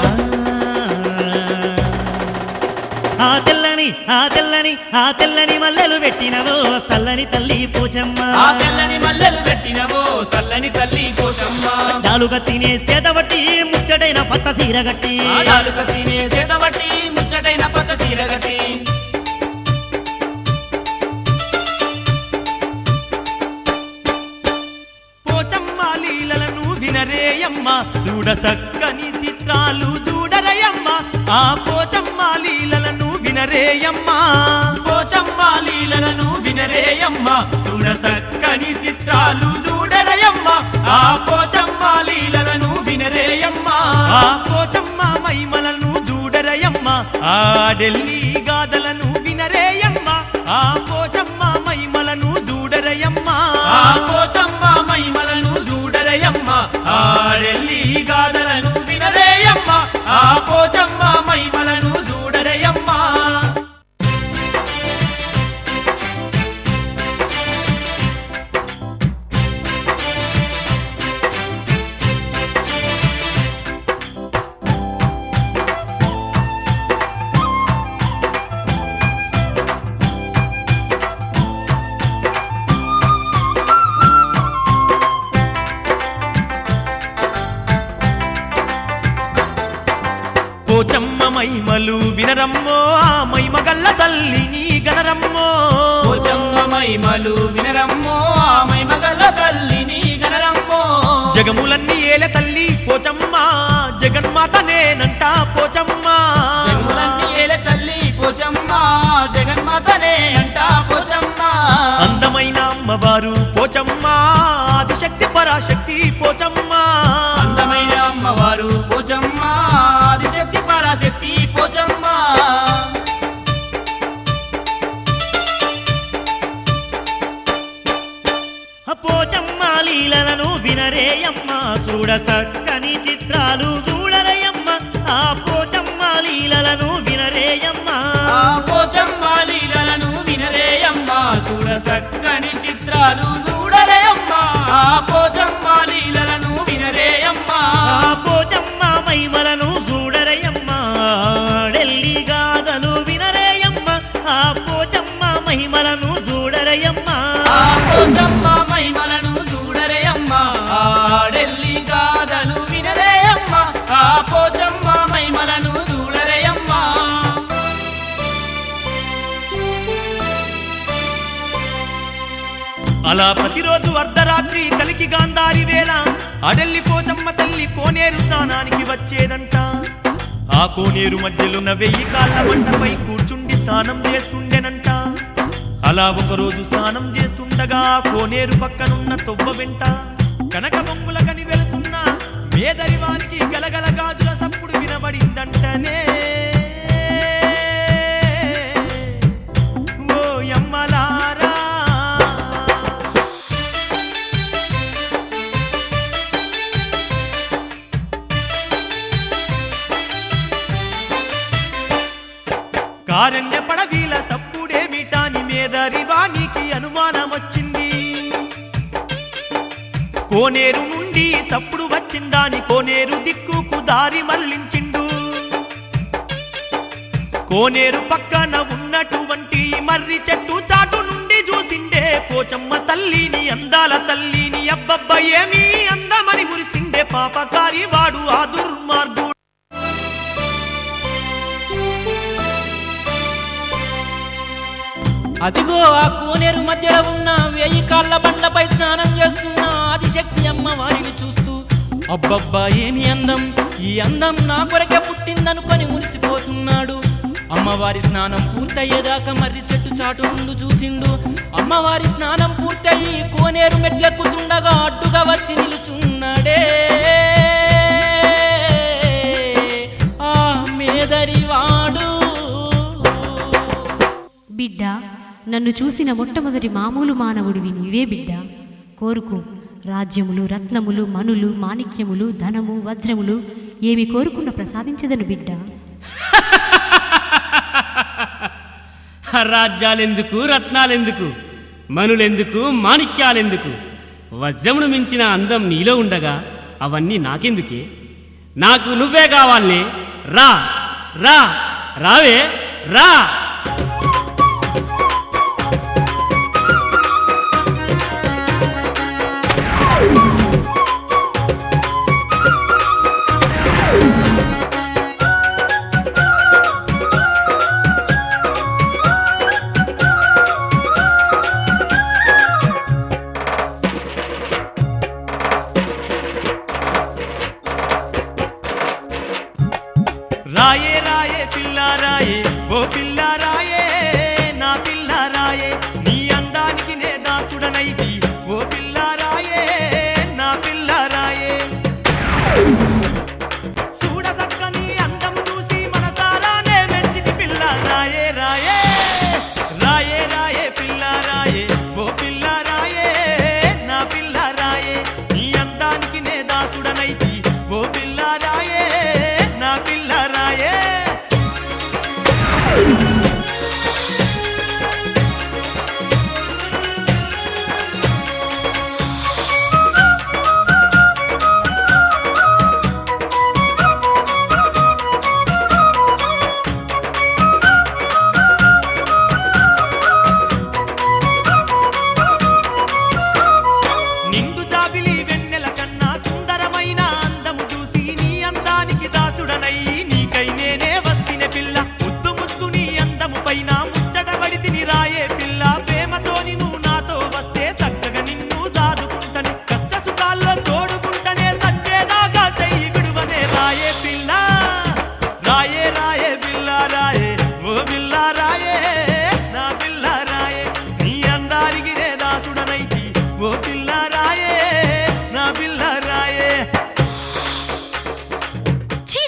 ఆ తెల్లని మల్లెలు పెట్టినవో చల్లని తల్లి పోచమ్మ. ఆ తెల్లని మల్లెలు పెట్టినవో చల్లని తల్లి పోచమ్మ. డాలుగా తినే చేతబట్టి ముచ్చటైన పచ్చ సీరగట్టి. ఆడాలుక తినే సేదబట్టి ముచ్చటైన పచ్చ చీరగట్టి. పోచమ్మ లీలలను వినరేయమ్మా చూడ చక్కని చిత్రాలు చూడరయమ్మ ఆ పోచమ్మ లీలలను వినరేయమ్మా పోచమ్మ లీలలను వినరేయమ్మ చూడ చక్కని చిత్రాలు చూడరయమ్మ ఆ పోచమ్మ లీలలను వినరేయమ్మ ఆ పోచమ్మ మహిమలను చూడరయమ్మ ఆ ఢిల్లీ గాథలను వినరేయమ్మ ఆ పోచమ్మ మహిమలను చూడరయమ్మ ఆ పోచమ్మ మహిమలను చూడరయమ్మ ఆ ఢిల్లీ గాథలను వినరేయమ్మ ఆ పోచమ్మ మహిమలను చూడరయమ్మ పోచమ్మ మహిమలు వినరమ్మో ఆ మహిమగల్ల తల్లిని గనరమ్మో పోచమ్మ మహిమలు వినరమ్మో ఆ మహిమగల తల్లిని గనరమ్మో జగములన్నీ ఏల తల్లి పోచమ్మ జగన్మాతనేనంట పోచమ్మ జగములన్నీ ఏల తల్లి పోచమ్మ జగన్మాతనే అంట పోచమ్మ అందమైన అమ్మవారు పోచమ్మ ఆదిశక్తి పరాశక్తి పోచమ్మ అందమైన అమ్మవారు పోచమ్మ ఆదిశక్తి పరాశక్తి పోచమ్మ పోచమ్మ లీలలను వినరేయమ్మ చూడ చక్కని చిత్రాలు చూడరయమ్మ ఆ పోచమ్మ లీలలను వినరేయమ్మ ఆ పోచమ్మ లీలలను వినరేయమ్మ చూడ చక్కని చిత్రాలు చూడరేయమ్మ ఆ పోచమ్మ లీలలను వినరేయమ్మ ఆ పోచమ్మ మహిమలను చూడరయమ్మ ఢిల్లీ గాథలు వినరేయమ్మ ఆ పోచమ్మ మహిమలను చూడరయమ్మ ఆ పోచమ్మ మహిమలను చూడరేయమ్మ ఆ ఢిల్లీ గాథలు వినరేయమ్మ ఆ పోచమ్మ మహిమలను చూడరేయమ్మ అలా ప్రతిరోజు అర్ధరాత్రి కలికి గాంధారి వేళ అడెల్లి పోచమ్మ తల్లి కోనేరు స్నానానికి వచ్చేదంట ఆ కోనేరు మధ్యలోన 1000 కాళ్ళ బండపై కూర్చుండి స్నానం చేస్తుండెనంట అలా ఒకరోజు స్నానం చేస్తుండగా కోనేరు పక్కనున్న తొవ్వ వెంట కనక బొంగుల కని వెళుతున్న మేదరి వారికి గలగల గాజుల సప్పుడు వినబడిందంటనే ఓ యమ్మలారా కారణ్య పడవీల సప్పుడేమిటాని మేదరి వానికి అనుమానం వచ్చింది కోనేరు నుండి సప్పుడు వచ్చిందాని కోనేరు దిక్కుకు దారి మళ్లించిండు కోనేరు పక్కన ఉన్నటువంటి మర్రి చెట్టు చాటు నుండి చూసిండే పోచమ్మ తల్లిని అందాల తల్లిని అబ్బబ్బ ఏమీ అందమని మురిసిండే పాపకారి వాడు ఆ దుర్మార్గుడు అదిగో ఆ కోనేరు మధ్యలో ఉన్న 1000 కాళ్ళ బండపై స్నానం చేస్తున్న ఆదిశక్తి అమ్మవారిని చూస్తూ అబ్బబ్బా ఏమి అందం, ఈ అందం నా కొరకే పుట్టిందనుకొని మురిసిపోతున్నాడు. అమ్మవారి స్నానం పూర్తయ్యేదాకా మర్రి చెట్టు చాటు నుండి చూసిండు. అమ్మవారి స్నానం పూర్తయి కోనేరు మెట్లెక్కుతుండగా అడ్డుగా వచ్చి నిలుచున్నాడే ఆ మేదరివాడు. బిడ్డ, నన్ను చూసిన మొట్టమొదటి మామూలు మానవుడివి నీవే బిడ్డ. కోరుకో, రాజ్యములు, రత్నములు, మనులు, మాణిక్యములు, ధనము, వజ్రములు ఏమి కోరుకున్న ప్రసాదించదను బిడ్డ. రాజ్యాలెందుకు, రత్నాలెందుకు, మనులెందుకు, మాణిక్యాలెందుకు? వజ్రమును మించిన అందం నీలో ఉండగా అవన్నీ నాకెందుకే? నాకు నువ్వే కావాలనే. రా రా రావే రా.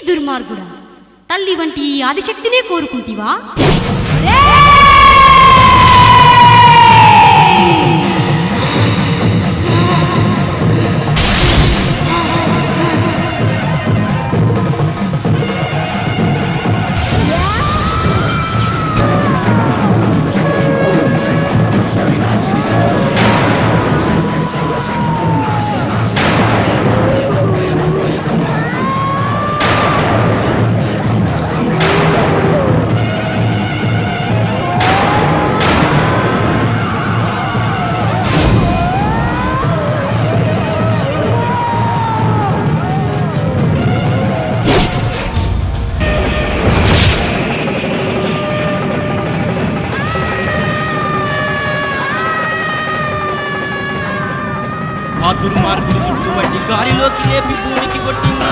దుర్మార్గుడా, తల్లి వంటి ఈ ఆదిశక్తినే కోరుకుంటివా? ఆ దుర్మార్గుడు చుట్టుబట్టి గాలిలోకి లేపి భూమికి కొట్టింది.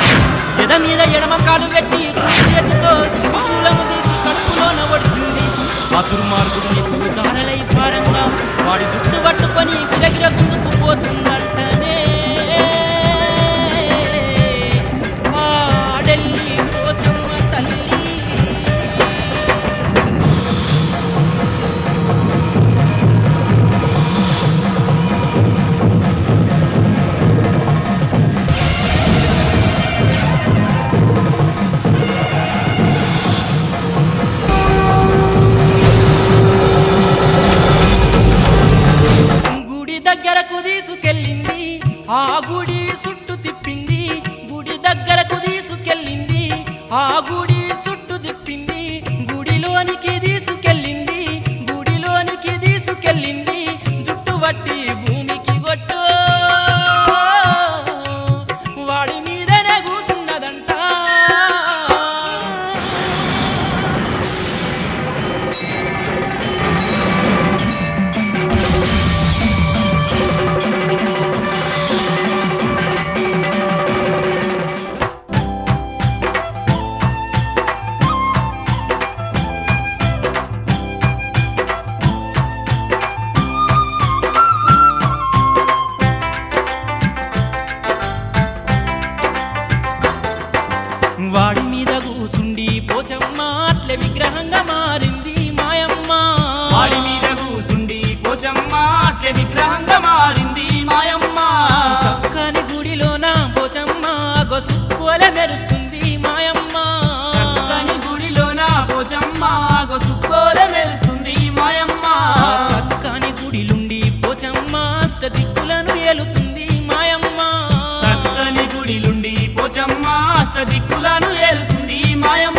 ఎద మీద ఎడమ కాలు పెట్టి కుడి చేతితో త్రిశూలము తీసి కడుపులోన ఒడిసింది. ఆ దుర్మార్గుడు నెత్తులు దారలై భారంగా వాడి జుట్టు పట్టుకొని గిరగిర ముందుకు పోతుందంటనే ఆడెల్లి పోచమ్మ తల్లి. దగ్గరకు తీసుకెళ్ళింది, ఆ గుడి చుట్టూ తిప్పింది. గుడి దగ్గరకు తీసుకెళ్ళింది, ఆ గుడి చుట్టూ తిప్పింది. గుడిలోనికి తీసుకెళ్ళింది, గుడిలోనికి తీసుకెళ్ళింది. జుట్టు పట్టి భూమికి కొట్టు వాడి మీదనే కూసున్నదంట. వాడి మీద కూసుండి పోచమ్మ అట్లే విగ్రహంగా మారింది మాయమ్మ. వాడి మీద కూసుండి పోచమ్మ అట్లే విగ్రహంగా మారింది మాయమ్మ. సక్కని గుడిలోన పోచమ్మ గొసుక్కోల మెరుస్తుంది మాయమ్మ. చక్కని గుడిలోన పోచమ్మ గొసుక్కోల మెరుస్తుంది మాయమ్మ. సక్కని గుడిలుండి పోచమ్మ అష్ట దిక్కులను ఏలుతుంది మాయమ్మ. చక్కని గుడిలుండి పోచమ్మ అష్ట దిక్కులను ఏలుతుంది మాయమ్మ.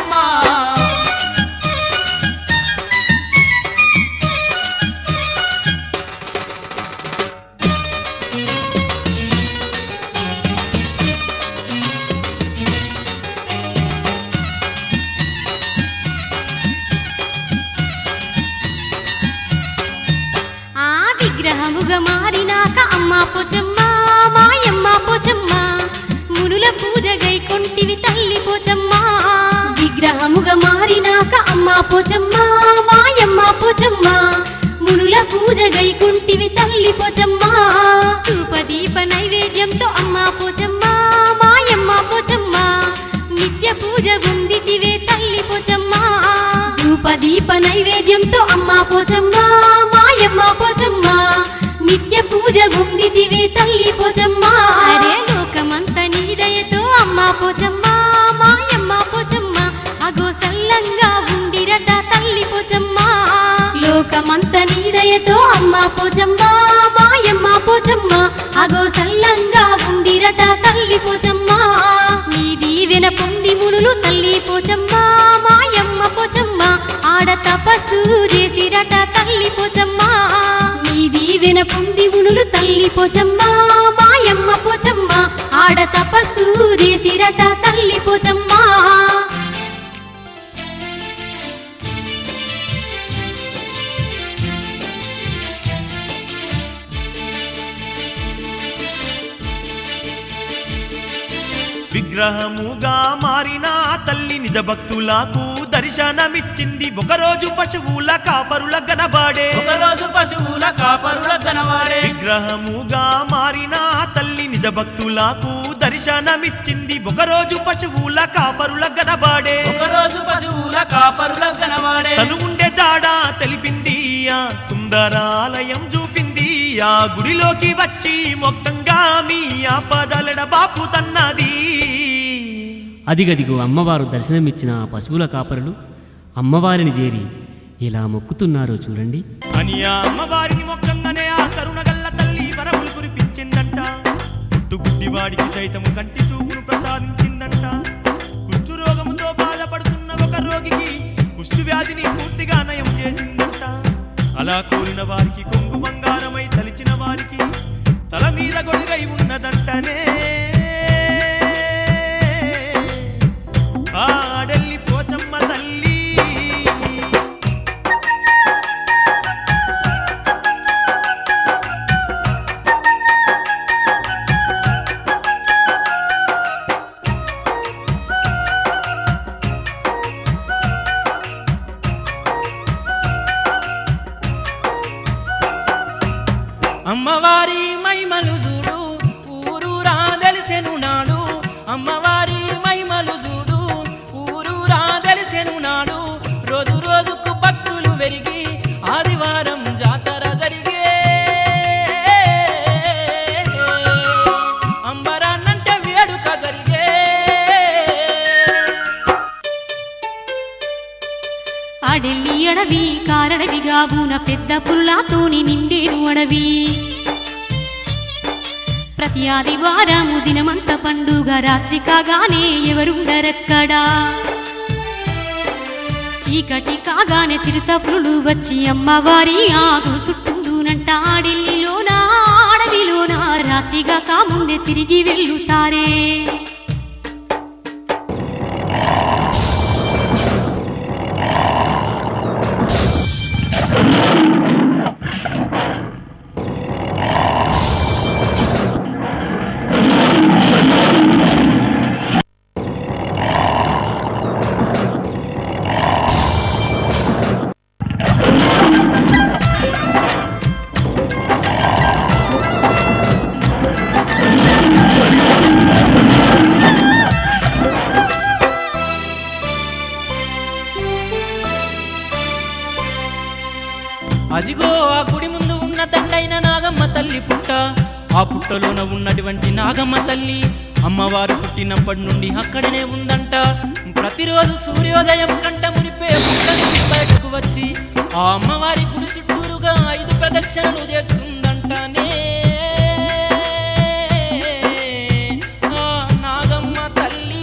ఆ విగ్రహముగా మారినాక అమ్మ పోచమ్మ మాయమ్మ పోచమ్మ మునుల పూజ గైకొంటివి తల్లి పోచమ్మ. విగ్రహముగా మారినాక అమ్మ పోచమ్మ మాయమ్మ పోచమ్మ మునుల పూజ గైకొంటివి తల్లి పోచమ్మ. ధూపదీప నైవేద్యంతో అమ్మ పోచమ్మ మాయమ్మ పోచమ్మ నిత్య పూజ గుందితివే తల్లి పోచమ్మ. ధూపదీప నైవేద్యంతో అమ్మ పోచమ్మ మాయమ్మ పోచమ్మ నిత్య పూజ గుందితివే తల్లి పోచమ్మ. అరే లోకమంత నీ దయతో అమ్మ పోచమ్మ మాయమ్మ పోచమ్మ అగో సల్లంగా ఉండిరట తల్లి పోచమ్మ. లోకమంత నీ దయతో అమ్మ పోచమ్మ మాయమ్మ పోచమ్మ అగో సల్లంగా ఉండిరట తల్లి పోచమ్మ. నీ దీవెన పొంది మునులు తల్లి పోచమ్మ మాయమ్మ పోచమ్మ ఆడ తపస్సు చేసిరట తల్లి పోచమ్మ. నీ దీవెన పొంది మునులు తల్లి పోచమ్మ మాయమ్మ పోచమ్మ ఆడ తపస్సు చేసిరట తల్లి పోచమ్మ. విగ్రహముగా మారిన తల్లి నిజ భక్తులకు దర్శనమిచ్చింది. ఒకరోజు పశువుల కాపరుల గనబాడే, ఒకరోజు పశువుల కాపరుల కనవాడే. విగ్రహముగా మారిన తల్లి నిజ భక్తులకు దర్శనమిచ్చింది. ఒకరోజు పశువుల కాపరుల గనబాడే, ఒకరోజు పశువుల కాపరుల గనవాడే, తను ఉండే జాడ తెలిపింది. ఆ సుందరాలయం చూపింది. ఆ గుడిలోకి వచ్చి మొత్తంగా మీ ఆపదలెడ బాపు తన్నది. అదిగదిగో అమ్మవారు దర్శనమిచ్చిన ఆ పశువుల కాపరులు అమ్మవారిని చేరి ఇలా మొక్కుతున్నారో చూడండి. అని ఆ అమ్మవారిని మొక్కంగానే ఆ కరుణగల్ల తల్లి వరములు కురిపించిందంట. గుడ్డివాడికి సైతము కంటి చూపును ప్రసాదించిందంట. కుష్టు రోగముతో బాధపడుతున్న ఒక రోగికి కుష్టు వ్యాధిని పూర్తిగా నయం చేసిందంట. అలా కోరిన వారికి కొంగు బంగారమై తలిచిన వారికి తల మీద గొడుగై ఉన్నదంటనే. ఆడెల్లి పోచమ్మ తల్లి. అమ్మవారి మైమలు చూడు ఊరూరా తెలిసెను నాడు. అమ్మవారి మైమలు చూడు ఊరూరా తెలిసెను నాడు. రోజు రోజుకు భక్తులు పెరిగి ఆదివారం జాతర జరిగే. అంబరాన్నంటే వేడుక జరిగే. అడెల్లి అడవి కారడవిగా బూన పెద్ద పుల్లాతోని నిండేను అడవి. ప్రతి ఆదివారము దినమంత పండుగ రాత్రి కాగానే ఎవరుండరక్కడా. చీకటి కాగానే చిరుతపులు వచ్చి అమ్మవారి ఆకు చుట్టుండునంట. అడెల్లిలోన అడవిలోన రాత్రిగా కాముందే తిరిగి వెళ్ళుతారే. అదిగో ఆ గుడి ముందు ఉన్న దండైన నాగమ్మ తల్లి పుట్ట. ఆ పుట్టలోన ఉన్నటువంటి నాగమ్మ తల్లి అమ్మవారు పుట్టినప్పటి నుండి అక్కడనే ఉందంట. ప్రతిరోజు సూర్యోదయం కంట మునిపే పుట్ట నుంచి బయటకు వచ్చి ఆ అమ్మవారి గుడి చుట్టూరుగా 5 ప్రదక్షిణలు చేస్తుందంటనే. ఆ నాగమ్మ తల్లి.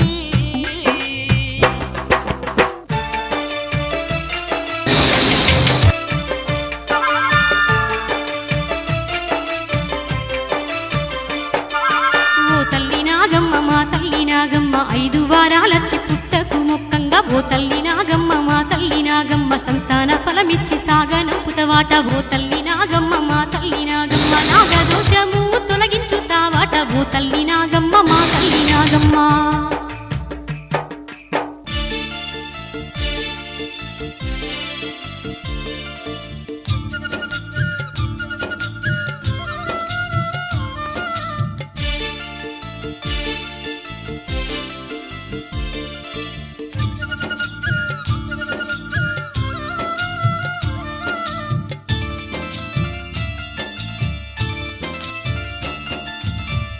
మా తల్లి నాగమ్మ 5 వారాలచ్చి పుట్టకు మొక్కంగా. ఓ తల్లి నాగమ్మ మా తల్లి నాగమ్మ సంతాన ఫలమిచ్చి సాగనంపుతవాట. ఓ తల్లి నాగమ్మ మా తల్లి నాగమ్మ నాగదోషము తొలగించుతావాట. ఓ తల్లి నాగమ్మ మా తల్లి నాగమ్మ.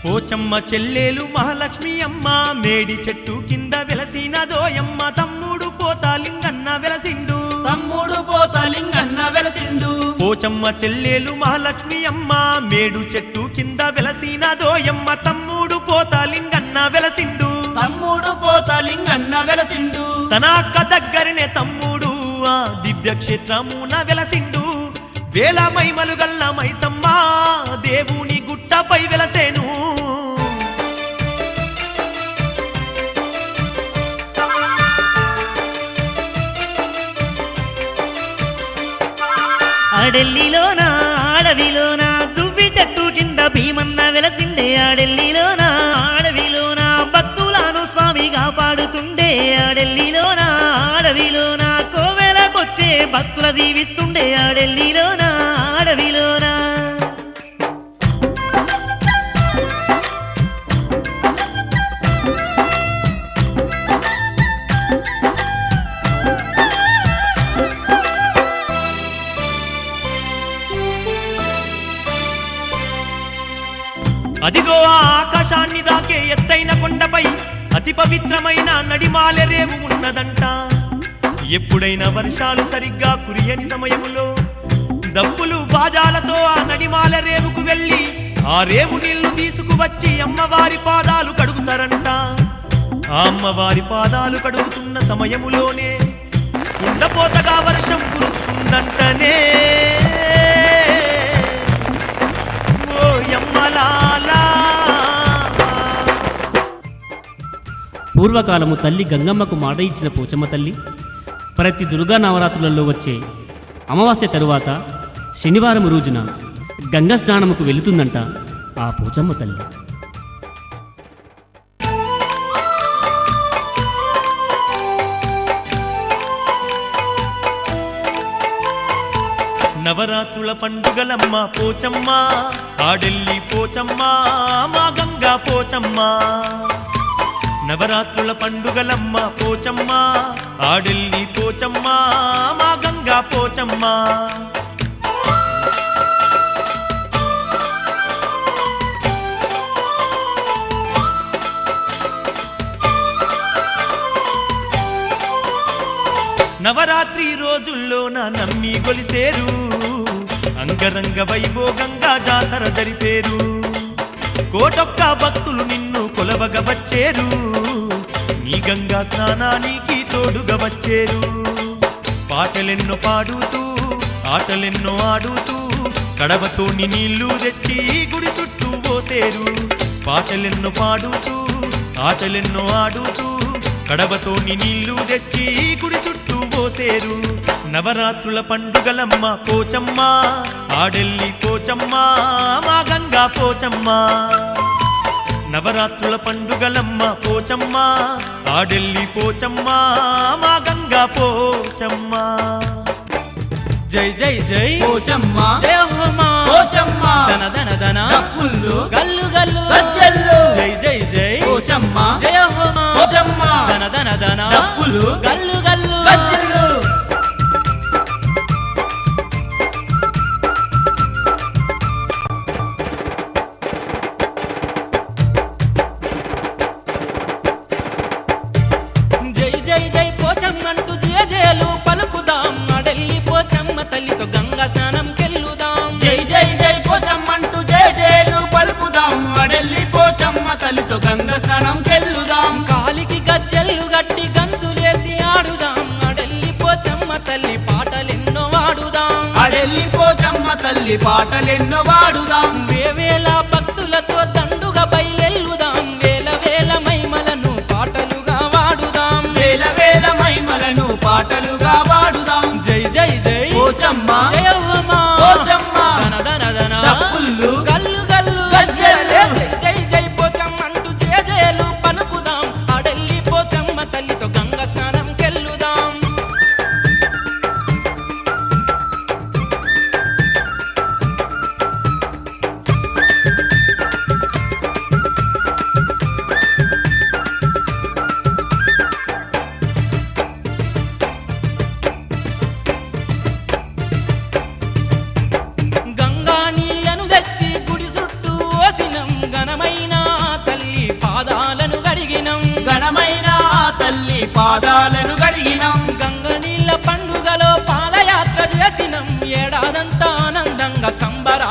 పోచమ్మ చెల్లెలు మహాలక్ష్మి అమ్మ మేడి చెట్టు కింద వెలసిన దోయమ్మ. తమ్ముడు పోతాలింగన్న వెలసిండు, తమ్ముడు పోతాలింగన్న వెలసిండు. పోచమ్మ చెల్లెలు మహాలక్ష్మి అమ్మ మేడు చెట్టు కింద వెలసిన దోయమ్మ. తమ్ముడు పోతాలింగన్న వెలసిండు, తమ్ముడు పోతాలింగన్న వెలసిండు. తన అక్క దగ్గరనే తమ్ముడు ఆ దివ్యక్షేత్రమున వెలసిండు. వేల మైమలు గల్ల మైసమ్మ దేవుని గుట్టపై వెలసేను. ఆడెల్లిలోన అడవిలోన దువ్వి చెట్టు కింద భీమన్న వెలసిండే. ఆడెల్లిలోన అడవిలోన భక్తులను స్వామి కాపాడుతుండే. ఆడెల్లిలోన అడవిలోన కోవెలకొచ్చే భక్తుల దీవిస్తుండే. ఆడెల్లిలోన అడవిలోన ఆకాశాన్ని దాకే ఎత్తైన కొండపై అతి పవిత్రమైన నడిమాలరేవు ఉన్నదంట. ఎప్పుడైనా వర్షాలు సరిగ్గా కురియని సమయములో దప్పులు బాజాలతో ఆ నడిమాల రేవుకు వెళ్ళి ఆ రేవు నీళ్లు తీసుకువచ్చి అమ్మవారి పాదాలు కడుగుతారంట. ఆ అమ్మవారి పాదాలు కడుగుతున్న సమయములోనే కుండపోతగా వర్షం కురుస్తుందంటనే. ఓ యమ్మలాలా. పూర్వకాలము తల్లి గంగమ్మకు మాట ఇచ్చిన పోచమ్మ తల్లి ప్రతి దుర్గా నవరాత్రులలో వచ్చే అమావాస్య తరువాత శనివారం రోజున గంగా స్నానముకు వెళుతుందంట ఆ పోచమ్మ తల్లి. నవరాత్రుల పండుగలమ్మ పోచమ్మ, ఆడెల్లి పోచమ్మ, మా గంగా పోచమ్మ. నవరాత్రుల పండుగలమ్మ పోచమ్మ, ఆడెల్లి పోచమ్మ, మా గంగా పోచమ్మ. నవరాత్రి రోజుల్లో నా నమ్మి కొలిసేరు, అంగరంగ వైభోగంగా జాతర జరిపేరు. కోటొక్క భక్తులు నిన్ను కొలవగా వచ్చేరు, నీ గంగా స్నానానికి తోడుగా వచ్చేరు. పాటలెన్నో పాడుతూ ఆటలెన్నో ఆడుతూ కడవతోని నీళ్లు తెచ్చి గుడి చుట్టూ పోసేరు. పాటలెన్నో పాడుతూ ఆటలెన్నో ఆడుతూ కడవతోని నీళ్లు తెచ్చి గుడి చుట్టూ పోసేరు. నవరాత్రుల పండుగలమ్మ పోచమ్మ, ఆడెల్లి పోచమ్మ, మా గంగా పోచమ్మ. నవరాత్రుల పండుగలమ్మ పోచమ్మ, ఆడెల్లి పోచమ్మ, మా గంగా పోచమ్మ. జై జై జై పోచమ్మ జయ హో మా పోచమ్మ ధన ధన ధన డప్పులు గల్లు గల్లు గజ్జెలు. జై జై జై పోచమ్మ జయ హో మా పోచమ్మ ధన ధన ధన డప్పులు గల్లు గల్లు గజ్జెలు. జై జై జై పోచమ్మంటూ జయజయలు పలుకుదాం, అడెల్లి పోచమ్మ తల్లితో గంగా స్నానం కెళ్ళుదాం. జై జై జై పోచమ్మంటూ జయ జయలు పలుకుదాం, అడెల్లి పోచమ్మ తల్లితో గంగ స్నానం కెళ్ళుదాం. కాలికి గజ్జెల్లు గట్టి గంతులేసి ఆడుదాం, అడెల్లి పోచమ్మ తల్లి పాటలెన్నో వాడుదాం. అడెల్లి పోచమ్మ తల్లి పాటలెన్నో వాడుదాం. వేవేల భక్తులతో దండుగా బయలెల్లుదాం, వేల వేల మైమలను పాటలుగా వాడుదాం. వేల వేల మహిమలను పాటలుగా వాడుదాం. జై జై జై పోచమ్మ జయ హో మా పోచమ్మ ధన ధన ధన డప్పులు గల్లు గల్లు గజ్జెలు. జై జై జై పోచమ్మ అంటూ జయజయలు పలుకుదాం, అడెల్లి పోచమ్మ తల్లితో గంగా స్నానం కెళ్ళుదాం. గంగా నీళ్లను తెచ్చి గుడి చుట్టూ ఓసినం, ఘనమైన తల్లి పాదాలను గడిగినం. ఘనమైన ఆ తల్లి పాదాలను గడిగినం. గంగ నీళ్ళ పండుగలో పాదయాత్ర చేసినం, ఏడాదంతా ఆనందంగా సంబరా